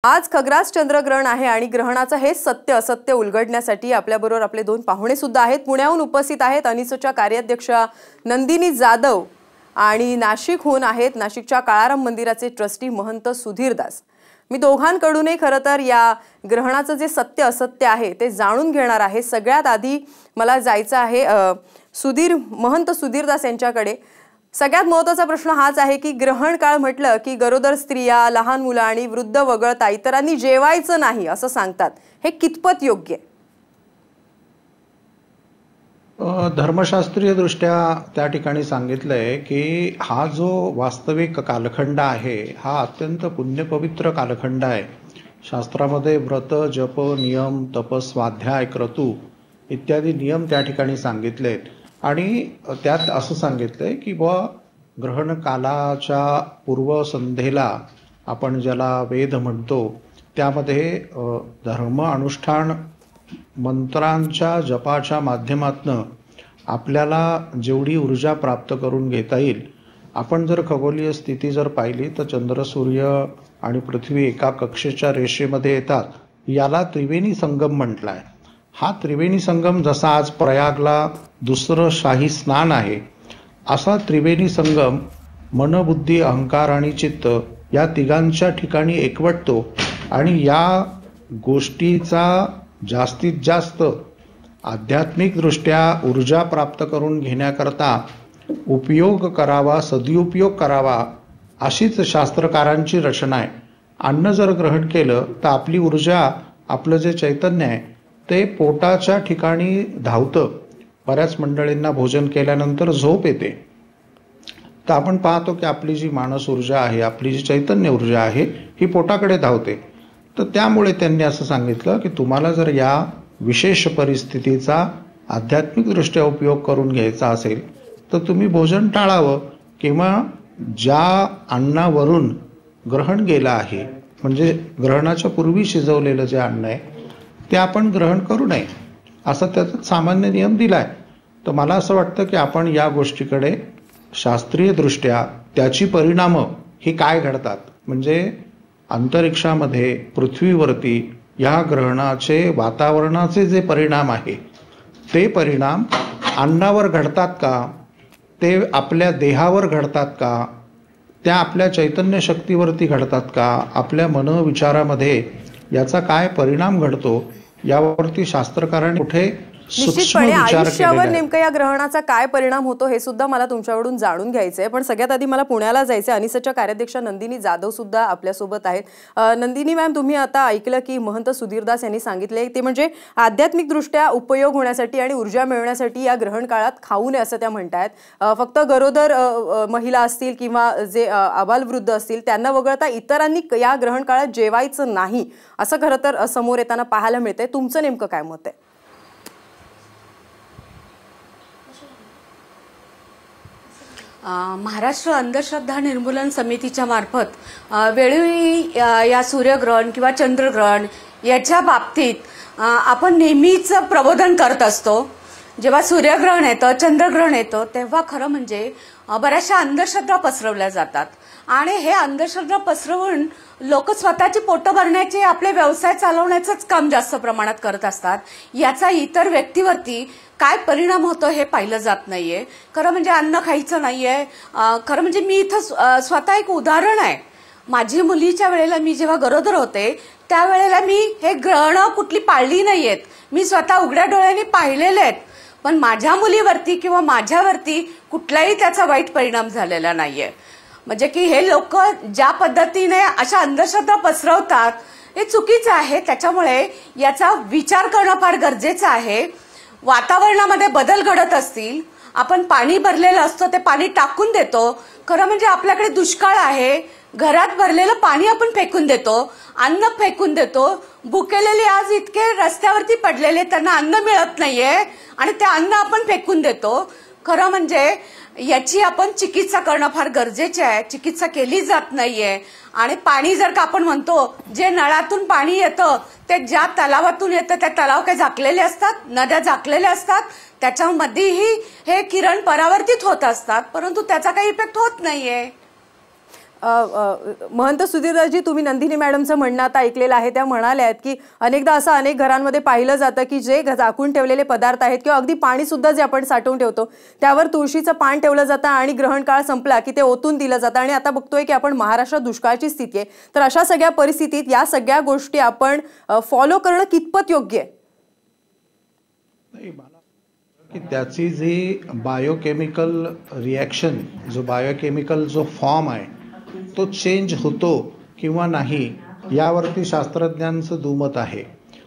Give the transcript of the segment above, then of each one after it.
आज खग्रास चंद्रग्रहण आहे आणि ग्रहणाचं हे सत्य असत्य उलगडण्यासाठी आपल्याबरोबर आपले दोन पाहुणे सुद्धा आहेत। पुण्याहून उपस्थित आहेत अनिसच्या कार्याध्यक्ष नंदिनी जाधव आणि नाशिकहून आहेत नाशिकच्या काळाराम मंदिराचे ट्रस्टी महंत सुधीर दास। मी दोघांकडूनही खरं तर या ग्रहणाचं जे सत्य असत्य आहे ते जाणून घेणार आहे। सगळ्यात आधी मला जायचं आहे महंत सुधीर दास यांच्याकडे। सगळ्यात महत्त्वाचा प्रश्न हाच आहे की ग्रहण काळ म्हटलं की गरोदर स्त्रिया, लहान मुलं आणि वृद्ध वगळता इतरांनी जेवायचं नाही असं सांगतात, हे कितपत योग्य आहे? धर्मशास्त्रीय दृष्ट्या त्या ठिकाणी सांगितलंय की हा जो वास्तविक कालखंड आहे हा अत्यंत पुण्यपवित्र कालखंड आहे। शास्त्रामध्ये व्रत, जप, नियम, तप, स्वाध्याय, क्रतू इत्यादी नियम त्या ठिकाणी सांगितलेत आणि त्यात असं सांगितलंय की ग्रहण कालाच्या पूर्वसंध्येला आपण ज्याला वेद म्हणतो त्यामध्ये धर्म अनुष्ठान मंत्रांच्या जपाच्या माध्यमातून आपल्याला जेवढी ऊर्जा प्राप्त करून घेता येईल। आपण जर खगोलीय स्थिती जर पाहिली तर चंद्र, सूर्य आणि पृथ्वी एका कक्षेच्या रेषेमध्ये येतात, याला त्रिवेणी संगम म्हटलाय। हा त्रिवेणी संगम जसा आज प्रयागला दुसरं शाही स्नान आहे, असा त्रिवेणी संगम मन, बुद्धी, अहंकार आणि चित्त या तिघांच्या ठिकाणी एकवटतो आणि या गोष्टीचा जास्तीत जास्त आध्यात्मिक दृष्ट्या ऊर्जा प्राप्त करून घेण्याकरता उपयोग करावा, सदुपयोग करावा, अशीच शास्त्रकारांची रचना आहे। अन्न जर ग्रहण केलं तर आपली ऊर्जा, आपलं जे चैतन्य आहे ते पोटाच्या ठिकाणी धावतं। बऱ्याच मंडळींना भोजन केल्यानंतर झोप येते, तर आपण पाहतो की आपली जी मानस ऊर्जा आहे, आपली जी चैतन्य ऊर्जा आहे ही पोटाकडे धावते। तर त्यामुळे त्यांनी असं सांगितलं की तुम्हाला जर या विशेष परिस्थितीचा आध्यात्मिकदृष्ट्या उपयोग करून घ्यायचा असेल तर तुम्ही भोजन टाळावं किंवा ज्या अन्नावरून ग्रहण गेलं आहे, म्हणजे ग्रहणाच्या पूर्वी शिजवलेलं जे अन्न आहे ते आपण ग्रहण करू नये, असा त्याचा सामान्य नियम दिलाय। तर मला असं वाटतं की आपण या गोष्टीकडे शास्त्रीय दृष्ट्या त्याची परिणाम ही काय घडतात, म्हणजे अंतरिक्षामध्ये पृथ्वीवरती या ग्रहणाचे वातावरणाचे जे परिणाम आहे ते परिणाम अन्नावर घडतात का, ते आपल्या देहावर घडतात का, त्या आपल्या चैतन्य शक्तीवरती घडतात का, आपल्या मनोविचारामध्ये याचा काय परिणाम घडतो यावरती शास्त्रकारांनी कुठे निश्चितपणे आयुष्यावर नेमका या ग्रहणाचा काय परिणाम होतो हे सुद्धा मला तुमच्याकडून जाणून घ्यायचंय। पण सगळ्यात आधी मला पुण्याला जायचंय। अनिसच्या कार्याध्यक्ष नंदिनी जाधव सुद्धा आपल्या सोबत आहेत। नंदिनी मॅम, तुम्ही आता ऐकलं की महंत सुधीर दास यांनी सांगितले ते म्हणजे आध्यात्मिक दृष्ट्या उपयोग होण्यासाठी आणि ऊर्जा मिळवण्यासाठी या ग्रहण काळात खाऊ नये असं त्या म्हणतायत। फक्त गरोदर महिला असतील किंवा जे आबालवृद्ध असतील त्यांना वगळता इतरांनी या ग्रहण काळात जेवायचं नाही असं खरं तर समोर येताना पाहायला मिळतंय। तुमचं नेमकं काय मत आहे? महाराष्ट्र अंधश्रद्धा निर्मूलन समितीच्या मार्फत वेळोवेळी या सूर्यग्रहण किंवा चंद्रग्रहण याच्या बाबतीत आपण नेहमीच प्रबोधन करत असतो। जेव्हा सूर्यग्रहण येतं, चंद्रग्रहण येतं, तेव्हा खरं म्हणजे बऱ्याचशा अंधश्रद्धा पसरवल्या जातात आणि हे अंधश्रद्धा पसरवून लोक स्वतःची पोटं भरण्याचे, आपले व्यवसाय चालवण्याचंच काम जास्त प्रमाणात करत असतात। याचा इतर व्यक्तीवरती काय परिणाम होतो हे पाहिलं जात नाहीये। खरं म्हणजे अन्न खायचं नाहीये। खरं म्हणजे मी इथं स्वतः एक उदाहरण आहे। माझी मुलीच्या वेळेला मी जेव्हा गरोदर होते त्यावेळेला मी हे ग्रहणं कुठली पाळली नाहीयेत, मी स्वतः उघड्या डोळ्यांनी पाहिलेले आहेत, पण माझ्या मुलीवरती किंवा माझ्यावरती कुठलाही त्याचा वाईट परिणाम झालेला नाहीये। म्हणजे की हे लोक ज्या पद्धतीने अशा अंधश्रद्धा पसरवतात हे चुकीचं आहे। त्याच्यामुळे याचा विचार करणं फार गरजेचं आहे। वातावरणामध्ये बदल घडत असतील, आपण पाणी भरलेलं असतं ते पाणी टाकून देतो, खरं म्हणजे आपल्याकडे दुष्काळ आहे, घरात भरलेलं पाणी आपण फेकून देतो, अन्न फेकून देतो। भुकेलेले आज इतके रस्त्यावरती पडलेले, त्यांना अन्न मिळत नाहीये आणि ते अन्न आपण फेकून देतो। खरं म्हणजे याची आपण चिकित्सा करणं फार गरजेचे आहे। चिकित्सा केली जात नाहीये आणि पाणी जर का आपण म्हणतो जे नळातून पाणी येतं ते ज्या तलावातून येतं, त्या तलाव काही झाकलेले असतात, नद्या झाकलेल्या असतात, त्याच्यामध्येही हे किरण परावर्तित होत असतात, परंतु त्याचा काही इफेक्ट होत नाहीये। महंत सुधीरदासजी, तुम्ही नंदिनी मॅडमचं म्हणणं आता ऐकलेलं आहे. त्या म्हणाल्या आहेत की अनेकदा असं अनेक घरांमध्ये पाहिलं जातं की जे झाकून ठेवलेले पदार्थ आहेत किंवा अगदी पाणी सुद्धा जे आपण साठवून ठेवतो त्यावर तुळशीचं पान ठेवलं जातं आणि ग्रहण काळ संपला की ते ओतून दिलं जातं. आणि आता बघतोय की आपण महाराष्ट्रात दुष्काळाची स्थिती आहे, तर अशा सगळ्या परिस्थितीत या सगळ्या गोष्टी आपण फॉलो करणं कितपत योग्य आहे? की त्याची जी बायोकेमिकल रिॲक्शन, जो बायोकेमिकल जो फॉर्म आहे तो चेंज होतो किंवा नाही यावरती शास्त्रज्ञांचं दुमत आहे.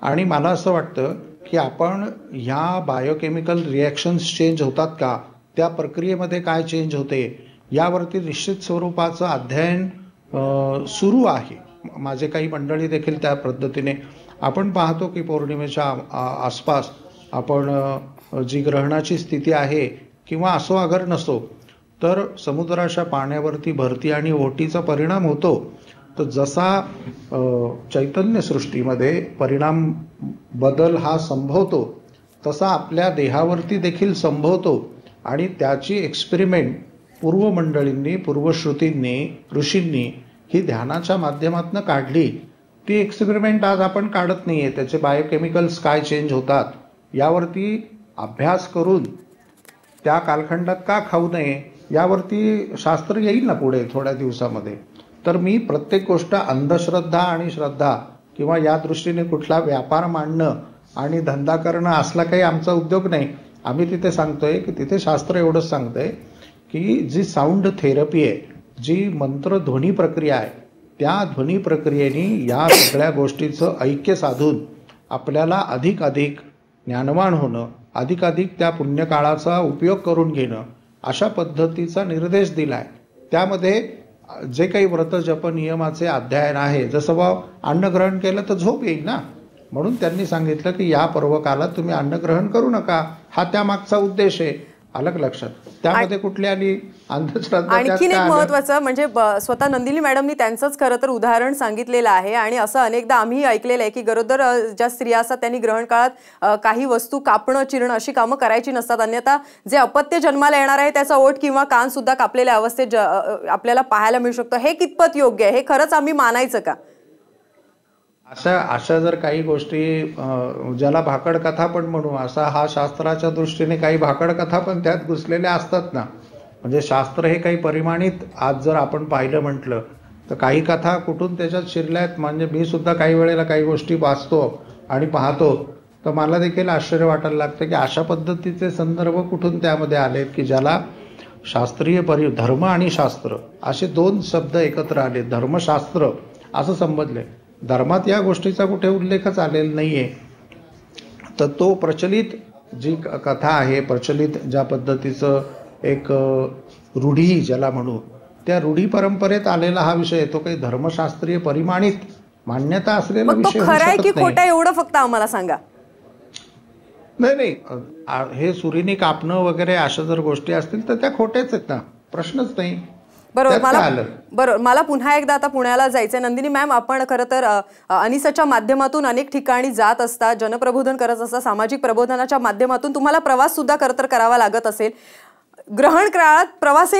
आणि मला असं वाटतं की आपण ह्या बायोकेमिकल रिॲक्शन्स चेंज होतात का, त्या प्रक्रियेमध्ये काय चेंज होते यावरती निश्चित स्वरूपाचं अध्ययन सुरू आहे. माझे काही मंडळी देखील त्या पद्धतीने आपण पाहतो की पौर्णिमेच्या आसपास आपण जी ग्रहणाची स्थिती आहे किंवा असो अगर नसो तर समुद्राच्या पाण्यावरती भरती आणि ओहोटीचा परिणाम होतो. तर जसा चैतन्यसृष्टीमध्ये परिणाम बदल हा संभवतो तसा आपल्या देहावरती देखील संभवतो. आणि त्याची एक्सपेरिमेंट पूर्वमंडळींनी, पूर्वश्रुतींनी, ऋषींनी ही ध्यानाच्या माध्यमातून काढली. ती एक्सपेरिमेंट आज आपण काढत नाही आहे. त्याचे बायोकेमिकल्स काय चेंज होतात यावरती अभ्यास करून त्या कालखंडात का खाऊ नये यावरती शास्त्र येईल ना पुढे थोड्या दिवसामध्ये. तर मी प्रत्येक गोष्ट अंधश्रद्धा आणि श्रद्धा किंवा या दृष्टीने कुठला व्यापार मांडणं आणि धंदा करणं असला काही आमचा उद्योग नाही. आम्ही तिथे सांगतोय की तिथे शास्त्र एवढंच सांगतंय की जी साऊंड थेरपी आहे, जी मंत्र ध्वनी प्रक्रिया आहे, त्या ध्वनी प्रक्रियेने या सगळ्या गोष्टीचं ऐक्य साधून आपल्याला अधिक ज्ञानवान होणं, अधिक त्या पुण्यकाळाचा उपयोग करून घेणं अशा पद्धतीचा निर्देश दिला आहे. त्यामध्ये जे काही व्रत जप नियमाचे अध्ययन आहे, जसं अन्नग्रहण केलं तर झोप येईल ना, म्हणून त्यांनी सांगितलं की या पर्वकालात तुम्ही अन्नग्रहण करू नका, हा त्यामागचा उद्देश आहे. अलग लक्षात त्यामध्ये कुठली आली अंधश्रद्धा? आणखीन एक महत्वाचं म्हणजे स्वतः नंदिनी मॅडमनी त्यांचंच खरं तर उदाहरण सांगितलेलं आहे. आणि असं अनेकदा आम्ही ऐकलेलं आहे की गरोदर ज्या स्त्रिया असतात त्यांनी ग्रहण काळात काही वस्तू कापणं, चिरणं अशी कामं करायची नसतात, अन्यथा जे अपत्य जन्माला येणार आहे त्याचा ओठ किंवा कान सुद्धा कापलेल्या अवस्थेत आपल्याला पाहायला मिळू शकतो. हे कितपत योग्य आहे? हे खरंच आम्ही मानायचं का? अशा जर काही गोष्टी ज्याला भाकड कथा पण म्हणू, असा हा शास्त्राच्या दृष्टीने काही भाकड कथा पण त्यात घुसलेल्या असतात ना. म्हणजे शास्त्र हे काही परिमाणित आज जर आपण पाहिलं म्हटलं तर काही कथा कुठून त्याच्यात शिरल्यात. म्हणजे मी सुद्धा काही वेळेला काही गोष्टी वाचतो आणि पाहतो तर मला देखील आश्चर्य वाटायला लागतं की अशा पद्धतीचे संदर्भ कुठून त्यामध्ये आलेत की ज्याला शास्त्रीय धर्म आणि शास्त्र असे दोन शब्द एकत्र आले, धर्मशास्त्र असं संबोधले. धर्मात या गोष्टीचा कुठे उल्लेखच आलेला नाहीये. तर तो प्रचलित जी कथा आहे, प्रचलित ज्या पद्धतीचं एक रूढी ज्याला म्हणू, त्या रूढी परंपरेत आलेला हा विषय, तो काही धर्मशास्त्रीय परिमाणित मान्यता असलेला विषय होऊ खरं आहे की शकत खोटं एवढं फक्त आम्हाला सांगा. नाही, हे सुरीने कापणं वगैरे अशा जर गोष्टी असतील तर त्या खोट्याच आहेत ना, प्रश्नच नाही. बरोबर. मला पुन्हा एकदा आता पुण्याला जायचंय. नंदिनी मॅम, आपण खरं तर अनिसाच्या माध्यमातून अनेक ठिकाणी जात असता, जनप्रबोधन करत असता, सामाजिक प्रबोधनाच्या माध्यमातून तुम्हाला प्रवास सुद्धा खरं तर करावा लागत असेल. ग्रहण काळात प्रवास